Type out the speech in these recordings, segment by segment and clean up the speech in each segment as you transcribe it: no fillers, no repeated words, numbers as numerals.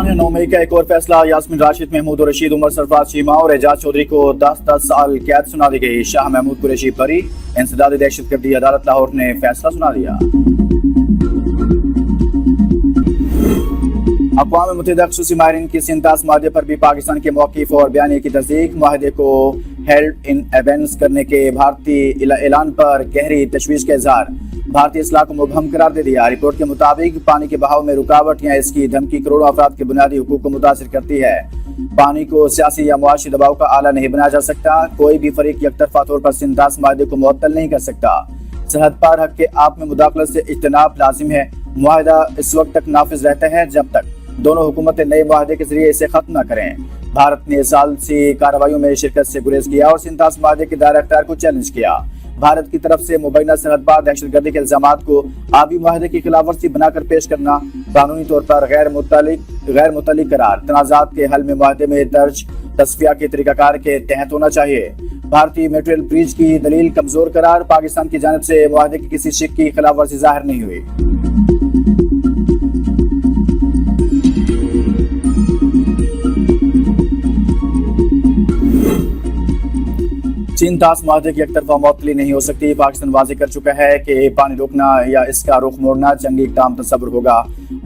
पाकिस्तान ने 9 मई का एक और फैसला। यास्मीन राशिद, महमूद रशीद, उमर सरफराज चीमा और एजाज चौधरी को 10-10 साल कैद सुना दी गई। शाह महमूद कुरैशी बरी। इंसदाद दहशतगर्दी अदालत लाहौर ने फैसला सुना दिया। अक़वाम मुत्तहिदा ख़ुसूसी माहिरीन की सिंतास माहदे पर भी पाकिस्तान के मौक़िफ़ और बयानी की तस्दीक। माहदे को हेल्ड इन एबेंस करने के भारतीय ऐलान पर गहरी तशवीश का इज़हार। भारतीय इस्लाह को मुबहम करार दे दिया। रिपोर्ट के मुताबिक पानी के बहाव में रुकावट या इसकी धमकी करोड़ों अफराद के बुनियादी हुकूक को मुतासिर करती है। पानी को सियासी या मुआशी दबाव का आला नहीं बनाया जा सकता। कोई भी फरीक यकतरफा तौर पर सिंतास माहदे को मुअत्तल नहीं कर सकता। सरहद पार हक के आप में मुदाखलत से इज्तनाब लाजिम है। मुआहिदा इस वक्त तक नाफिज रहता है जब तक दोनों हुकूमतें नए मुआहदे के जरिए इसे खत्म न करें। भारत ने सालसी कार्रवाइयों में शिरकत से गुरेज किया और सिंतास माहदे के दायरा अख्तियार को चैलेंज किया। भारत की तरफ से मुबैना सरहद पार दहशतगर्दी के इल्जामात को आबी मुआहदे की खिलाफवर्जी बनाकर पेश करना कानूनी तौर पर गैर मुतल्लिक करार तनाज़ात के हल में मुआहदे में दर्ज तस्फिया के तरीकाकार के तहत होना चाहिए। भारतीय मेटेरियल ब्रीच की दलील कमजोर करार। पाकिस्तान की जानिब से मुआहदे की किसी शिक की खिलाफवर्जी जाहिर नहीं हुई। सिंतास माहदे की एकतरफा मुअत्तली नहीं हो सकती। पाकिस्तान वाज़ेह कर चुका है कि पानी रोकना या इसका रुख मोड़ना जंगी इक़दाम तस्वुर होगा।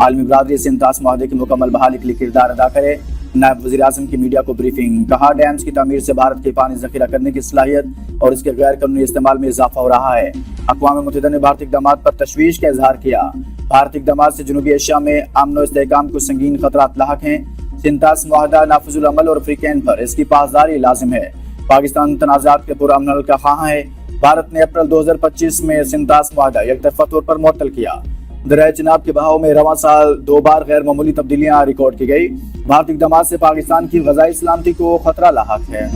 आलमी बरादरी सिंतास माहदे की मुकम्मल बहाली के लिए किरदार अदा करे। नायब वज़ीर आज़म की मीडिया को ब्रीफिंग। कहा, डैम्स की तामीर से भारत के पानी ज़ख़ीरा करने की सलाहियत और इसके गैर कानूनी इस्तेमाल में इजाफा हो रहा है। अक़वाम मुत्तहिदा ने भारतीय इक़दामात पर तशवीश का इजहार किया। भारतीय इक़दामात से जनूबी एशिया में अमन और इस्तेहकाम को संगीन खतरात लाहक हैं। सिंतास मुआहदा नाफिजुल अमल और अफ्रीकैन पर इसकी पासदारी लाजिम है। पाकिस्तान तनाज़ात के पुरअमन हल का ख़्वाह है। भारत ने अप्रैल 2025 में सिंतास मुआहदा एकतरफा तौर पर मुअत्तल किया। दरियाए चिनाब के बहाव में रवां साल 2 बार गैर मामूली तब्दीलियां रिकॉर्ड की गई। भारतीय इक़दामात से पाकिस्तान की ग़ज़ाई सलामती को खतरा लाहक है।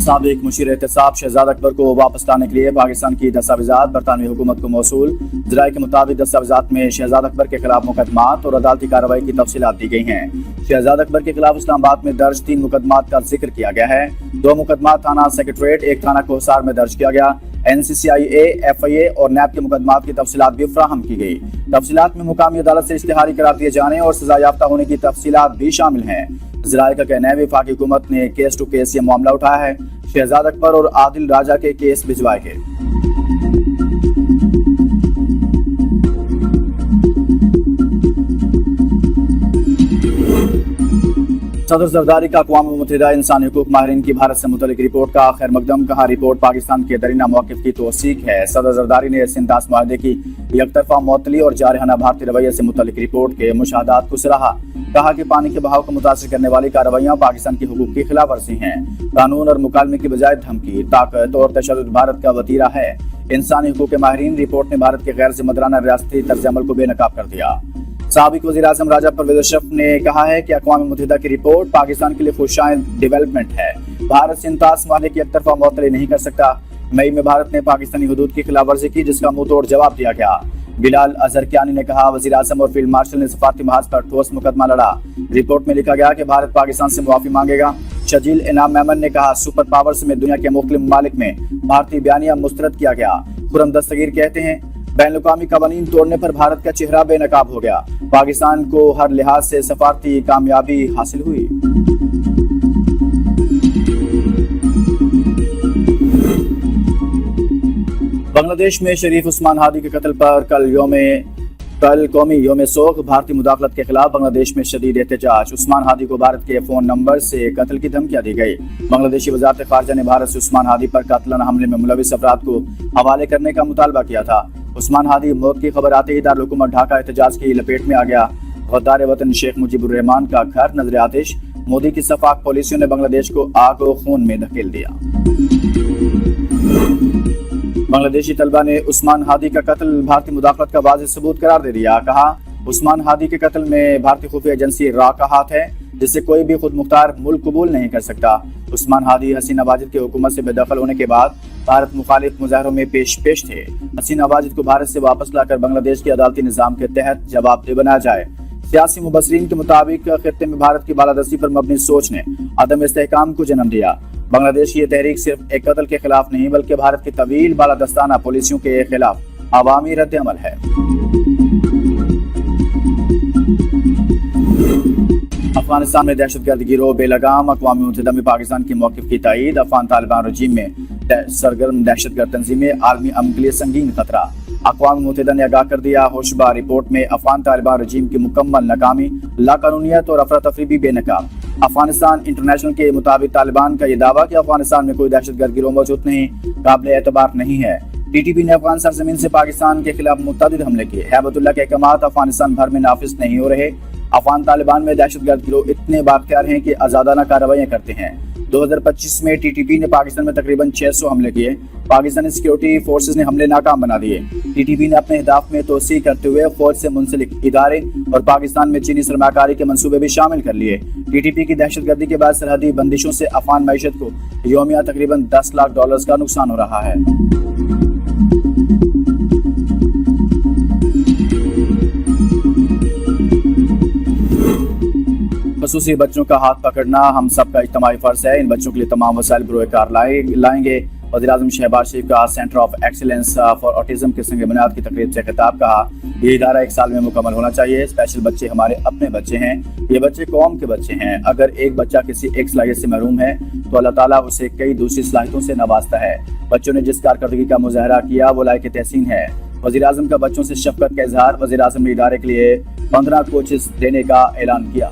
साबिक मुशीर एहतसाब शहजाद अकबर को वापस लाने के लिए पाकिस्तान की दस्तावेज़ात बरतानवी हुकूमत को मौसूल। ज़राए के मुताबिक दस्तावेज़ात में शहजाद अकबर के खिलाफ मुकदमात और अदालती कार्रवाई की तफसीलात दी गई हैं। शहजाद अकबर के खिलाफ इस्लामाबाद में दर्ज 3 मुकदमात का जिक्र किया गया है। 2 मुकदमात थाना सेक्रेटरीट, एक थाना कोहसार में दर्ज किया गया। NCCIA, FIA और NAB के मुकदमात की तफसीलात भी फराहम की गई। तफसीलात में मुकामी अदालत से इश्तिहारी करार दिए जाने और सजा याफ्ता होने की तफसीलात भी शामिल हैं। ज़राए का कहना है वफाकी हुकूमत ने केस टू केस ये मामला उठाया है। शहजाद अकबर और आदिल राजा के केस भिजवाए गए। सदर ज़रदारी का अक़वाम मुत्तहिदा इंसानी हुकूक माहिरीन की भारत से मुतल्लिक रिपोर्ट का खैर मकदम। कहा, रिपोर्ट पाकिस्तान के दरीना मौक़िफ़ की तौसीक है। सदर ज़रदारी ने सिंतास मुआहदे की यकतरफा मुअत्तली और जारहाना भारतीय रवैये से मुतल्लिक रिपोर्ट के मुशाहदात को सराहा। कहा कि पानी के बहाव को मुतासिर करने वाली कार्रवाइयाँ पाकिस्तान की हुकूक की खिलाफ वर्जी हैं। कानून और मुकालमे की बजाय धमकी, ताकत और तशद्दुद भारत का वतीरा है। इंसानी हुकूक के माहिरीन रिपोर्ट ने भारत के गैर ज़िम्मेदाराना रियासती तर्ज़ अमल को बेनकाब कर दिया। साबिक वज़ीर आज़म राजा परवेज़ अशरफ ने कहा है कि अक़वाम मुत्तहिदा की रिपोर्ट पाकिस्तान के लिए खुशाइंद डेवलपमेंट है। भारत सिंतास माहदे की एकतरफा मुअत्तली नहीं कर सकता। मई में भारत ने पाकिस्तानी हुदूद की खिलाफ वर्जी की, जिसका मुंह तोड़ जवाब दिया गया। बिलाल अज़हरकियानी ने कहा, वज़ीर आज़म और फील्ड मार्शल ने सफारती महाज पर ठोस मुकदमा लड़ा। रिपोर्ट में लिखा गया कि भारत पाकिस्तान से मुआफ़ी मांगेगा। शजील इनाम मेमन ने कहा, सुपर पावर्स में दुनिया के मुख्तलिफ ममालिक में भारतीय बयानिया मुस्तरद किया गया। खुर्रम दस्तगीर कहते हैं, बैनुल-अक़वामी क़वानीन तोड़ने पर भारत का चेहरा बेनकाब हो गया। पाकिस्तान को हर लिहाज से सफारती कामयाबी हासिल हुई। बांग्लादेश में शरीफ उस्मान हादी के कत्ल पर कल कौमी योम सोग। भारतीय मुदाखलत के खिलाफ बांग्लादेश में शदीद एहतजाज। उस्मान हादी को भारत के फ़ोन नंबर से कत्ल की धमकियां दी गई। बांग्लादेशी वज़ारत ख़ारजा ने भारत से उस्मान हादी पर कातिलाना हमले में मुलविस अफराद को हवाले करने का मुतालबा किया था। उस्मान हादी मौत की खबर आते ही दारुल हुकूमत ढाका एहतजाज की लपेट में आ गया। गद्दार वतन शेख मुजीबुर रहमान का घर नजर आतिश। मोदी की सफाक पॉलिसियों ने बांग्लादेश को आग और खून में धकेल दिया। बांग्लादेशी तलबा ने उस्मान हादी का कत्ल भारतीय मुदाखलत का वाज़ेह सबूत करार दे दिया। कहा, उस्मान हादी के कत्ल में भारतीय खुफिया एजेंसी रा का हाथ है, जिससे कोई भी खुद मुख्तार मुल्क कबूल नहीं कर सकता। उस्मान हादी हसीना वाजिद की हुकूमत से बेदखल होने के बाद भारत मुखालिफ मुजाहरों में पेश थे। हसीना वाजिद को भारत से वापस लाकर बांग्लादेश के अदालती निज़ाम के तहत जवाबदेह बनाया जाए। सियासी मुबसरीन के मुताबिक खित्ते में भारत की बालादस्ती पर मबनी सोच ने अदम इस्तेहकाम को जन्म दिया। बांग्लादेश की यह तहरीक सिर्फ एक कत्ल के खिलाफ नहीं बल्कि भारत की तवील बालादस्ताना पॉलिसियों के खिलाफ عوامی رد عمل ہے۔ افغانستان میں دہشت گرد گروہ بے لگام، اقوام متحدہ میں پاکستان کے موقف کی تائید۔ افغان طالبان رجیم میں سرگرم دہشت گرد تنظیمیں عالمی امن کے لیے سنگین خطرہ۔ اقوام متحدہ نے آگاہ کر دیا، ہوشبہ رپورٹ میں افغان طالبان رجیم کی مکمل ناکامی، لاقانونیت اور افراتفری بھی بے نقاب۔ افغانستان انٹرنیشنل کے مطابق طالبان کا یہ دعویٰ کہ افغانستان میں کوئی دہشت گرد گروہ موجود نہیں، قابل اعتبار نہیں ہے۔ ٹی ٹی پی نے افغان سرزمین سے پاکستان کے خلاف متعدد حملے کیے۔ ہیبت اللہ کے احکامات افغانستان بھر میں نافذ نہیں ہو رہے۔ افغان طالبان میں دہشت گرد گروہ اتنے بااختیار ہیں کہ آزادانہ کارروائیاں کرتے ہیں۔ 2025 میں ٹی ٹی پی نے پاکستان میں تقریباً 600 حملے کیے۔ پاکستانی سیکیورٹی فورسز نے حملے ناکام بنا دیے۔ ٹی ٹی پی نے اپنے اہداف میں توسیع کرتے ہوئے فوج سے منسلک ادارے اور پاکستان میں چینی سرمایہ کاری کے منصوبے بھی شامل کر لیے۔ ٹی ٹی پی کی دہشت گردی کے بعد سرحدی بندشوں سے افغان معیشت کو یومیہ تقریباً $10 لاکھ کا نقصان ہو رہا ہے۔ خصوصی بچوں کا ہاتھ پکڑنا ہم سب کا اجتماعی فرض ہے۔ ان بچوں کے لیے تمام وسائل بروئے کار لائیں گے۔ وزیراعظم شہباز شریف کا centre of excellence for autism کے سنگ بنیاد کی تقریب سے خطاب۔ کہا یہ ادارہ 1 سال میں مکمل ہونا چاہیے۔ اسپیشل بچے ہمارے اپنے بچے ہیں، یہ بچے قوم کے بچے ہیں۔ اگر ایک بچہ کسی ایک صلاحیت سے محروم ہے تو اللہ تعالیٰ اسے کئی دوسری صلاحیتوں سے نوازتا ہے۔ بچوں نے جس کارکردگی کا مظاہرہ کیا وہ لائق تحسین ہے۔ وزیراعظم کا بچوں سے شفقت کا اظہار۔ وزیراعظم نے ادارے کے لیے 15 کوچز دینے کا اعلان کیا۔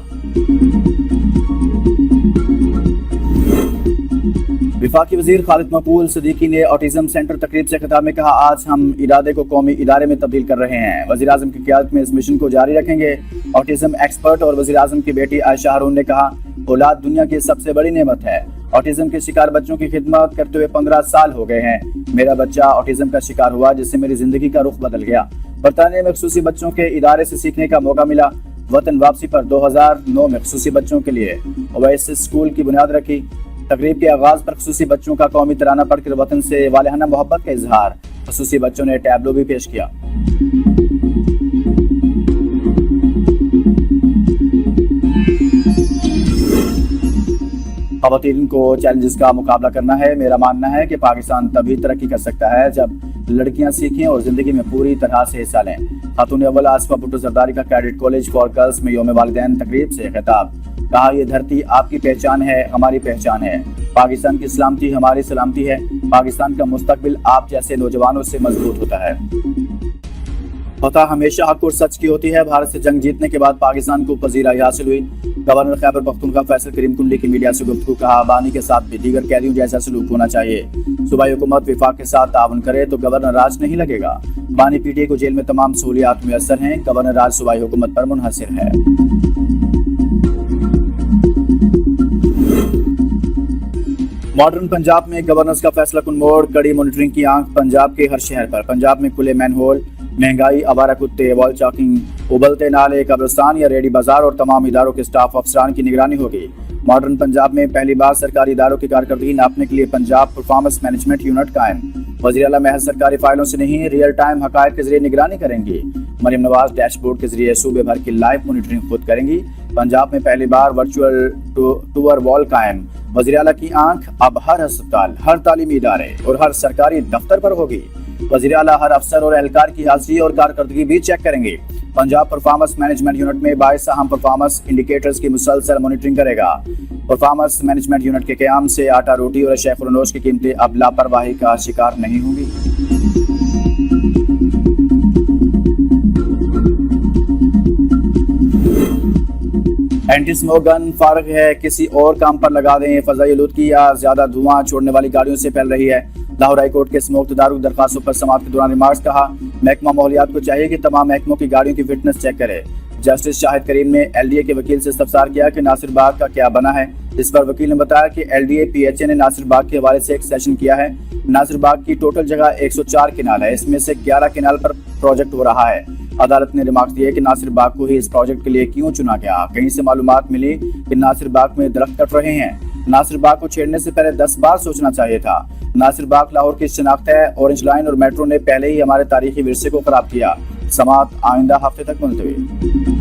وفاقی وزیر خالد مقبول صدیقی نے آٹزم سینٹر تقریب سے خطاب میں کہا آج ہم ارادے کو قومی ادارے میں تبدیل کر رہے ہیں۔ وزیراعظم کی قیادت میں اس مشن کو جاری رکھیں گے۔ آٹزم ایکسپرٹ اور وزیراعظم کی بیٹی عائشہ ہارون نے کہا اولاد دنیا کی سب سے بڑی نعمت ہے۔ آٹزم کے شکار بچوں کی خدمت کرتے ہوئے 15 سال ہو گئے ہیں۔ میرا بچہ آٹزم کا شکار ہوا جس سے میری زندگی کا رخ بدل گیا۔ برطانیہ میں خصوصی بچوں کے ادارے سے سیکھنے کا موقع ملا۔ وطن واپسی پر 2009 میں خصوصی بچوں کے لیے اویسس اسکول کی بنیاد رکھی۔ تقریب کے آغاز پر خصوصی بچوں کا قومی ترانہ پڑھ کر وطن سے والہانہ محبت کا اظہار۔ خصوصی بچوں نے ٹیبلو بھی پیش کیا۔ خواتین کو چیلنجز کا مقابلہ کرنا ہے۔ میرا ماننا ہے کہ پاکستان تبھی ترقی کر سکتا ہے جب لڑکیاں سیکھیں اور زندگی میں پوری طرح سے حصہ لیں۔ خاتون اول آصفہ بھٹو زرداری کا کیڈٹ کالج فار گرلز میں یوم والدین تقریب سے خطاب۔ کہا یہ دھرتی آپ کی پہچان ہے، ہماری پہچان ہے۔ پاکستان کی سلامتی ہماری سلامتی ہے۔ پاکستان کا مستقبل آپ جیسے نوجوانوں سے مضبوط ہوتا ہے۔ فتح ہمیشہ حق اور سچ کی ہوتی ہے۔ بھارت سے جنگ جیتنے کے بعد پاکستان کو پذیرائی حاصل ہوئی۔ گورنر خیبر پختونخوا فیصل کریم کنڈی کی میڈیا سے گفتگو۔ کہا بانی کے ساتھ بھی دیگر قیدیوں جیسا سلوک ہونا چاہیے۔ صوبائی حکومت وفاق کے ساتھ تعاون کرے تو گورنر راج نہیں لگے گا۔ بانی پی ٹی اے کو جیل میں تمام سہولیات میسر ہیں۔ گورنر راج صوبائی حکومت پر منحصر ہے۔ ماڈرن پنجاب میں گورننس کا فیصلہ کن موڑ۔ کڑی مانیٹرنگ کی آنکھ پنجاب کے ہر شہر پر۔ پنجاب میں کھلے مین ہول، مہنگائی، آوارہ کتے، وال چاکنگ، ابلتے نالے، قبرستان یا ریڈی بازار اور تمام اداروں کے سٹاف افسران کی نگرانی ہوگی۔ ماڈرن پنجاب میں پہلی بار سرکاری اداروں کی کارکردگی ناپنے کے لیے پنجاب پرفارمنس مینجمنٹ یونٹ قائم۔ وزیر اعلیٰ محض سرکاری فائلوں سے نہیں، ریئل ٹائم حقائق کے ذریعے نگرانی کریں گی۔ مریم نواز ڈیش بورڈ کے ذریعے صوبے بھر کی لائیو مانیٹرنگ خود کریں گی۔ پنجاب میں پہلی بار ورچوئل ٹور وال قائم۔ وزیر اعلیٰ کی آنکھ اب ہر ہسپتال، ہر تعلیمی ادارے اور ہر سرکاری دفتر پر ہوگی۔ وزیر اعلیٰ ہر افسر اور اہلکار کی حاضری اور کارکردگی بھی چیک کریں گے۔ پنجاب پرفارمنس مینجمنٹ یونٹ میں 22 اہم پرفارمنس انڈیکیٹرز کی مسلسل مانیٹرنگ کرے گا۔ پرفارمنس مینجمنٹ یونٹ کے قیام سے آٹا، روٹی اور اشیاء فروشت کی قیمتیں اب لاپرواہی کا شکار نہیں ہوں گی۔ اینٹی اسموک گن فارغ ہے، کسی اور کام پر لگا دیں۔ فضائی آلودگی یا زیادہ دھواں چھوڑنے والی گاڑیوں سے پھیل رہی ہے۔ لاہور ہائی کورٹ کے اسموک تدارک درخواستوں پر سماعت کے دوران ریمارکس۔ کہا محکمہ ماحولیات کو چاہیے کہ تمام محکموں کی گاڑیوں کی فٹنس چیک کرے۔ جسٹس شاہد کریم نے ایل ڈی اے کے وکیل سے استفسار کیا کہ ناصر باغ کا کیا بنا ہے۔ اس پر وکیل نے بتایا کہ L D A P H A نے ناصر باغ کے حوالے سے ایک سیشن کیا ہے۔ ناصر باغ کی ٹوٹل جگہ 104 کنال ہے، اس میں سے 11 کنال پر پروجیکٹ ہو رہا ہے۔ عدالت نے ریمارکس دیے کہ ناصر باغ کو ہی اس پروجیکٹ کے لیے کیوں چنا گیا۔ کہیں سے معلومات ملی کہ ناصر باغ میں درخت کٹ رہے ہیں۔ ناصر باغ کو چھیڑنے سے پہلے 10 بار سوچنا چاہیے تھا۔ ناصر باغ لاہور کی شناخت ہے۔ اورنج لائن اور میٹرو نے پہلے ہی ہمارے تاریخی ورثے کو خراب کیا۔ سماعت آئندہ ہفتے تک ملتوی۔